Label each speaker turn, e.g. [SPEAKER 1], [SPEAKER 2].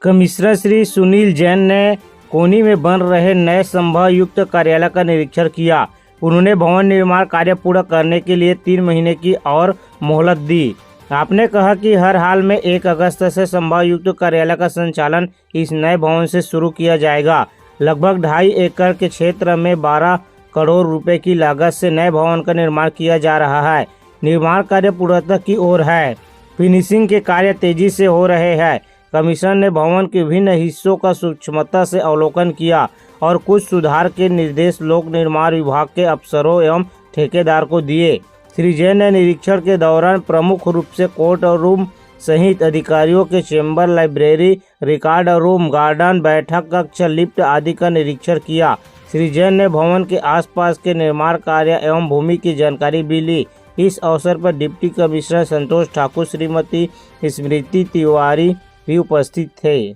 [SPEAKER 1] Commissioner Shri Sunil Jain ने कोनी में बन रहे नए संभागयुक्त कार्यालय का निरीक्षण किया। उन्होंने भवन निर्माण कार्य पूरा करने के लिए 3 महीने की और मोहलत दी। आपने कहा कि हर हाल में 1 अगस्त से संभागयुक्त कार्यालय का संचालन इस नए भवन से शुरू किया जाएगा। लगभग 2.5 एकड़ के क्षेत्र में 12 करोड़ रुपए की लागत से नए भवन का निर्माण किया जा रहा है। निर्माण कार्य पूर्णता की ओर है। फिनिशिंग के कार्य तेजी से हो रहे हैं। कमिश्नर ने भवन के विभिन्न हिस्सों का सूक्ष्मता से अवलोकन किया और कुछ सुधार के निर्देश लोक निर्माण विभाग के अफसरों एवं ठेकेदार को दिए। श्री जैन ने निरीक्षण के दौरान प्रमुख रूप से कोर्ट रूम सहित अधिकारियों के chamber, library, record room, garden, बैठक कक्ष, लिफ्ट आदि का निरीक्षण किया। श्री जैन ने भवन के आसपास के निर्माण कार्य एवं भूमि की जानकारी भी ली। इस अवसर पर डिप्टी कमिश्नर संतोष ठाकुर, श्रीमती स्मृति तिवारी भी उपस्थित थे।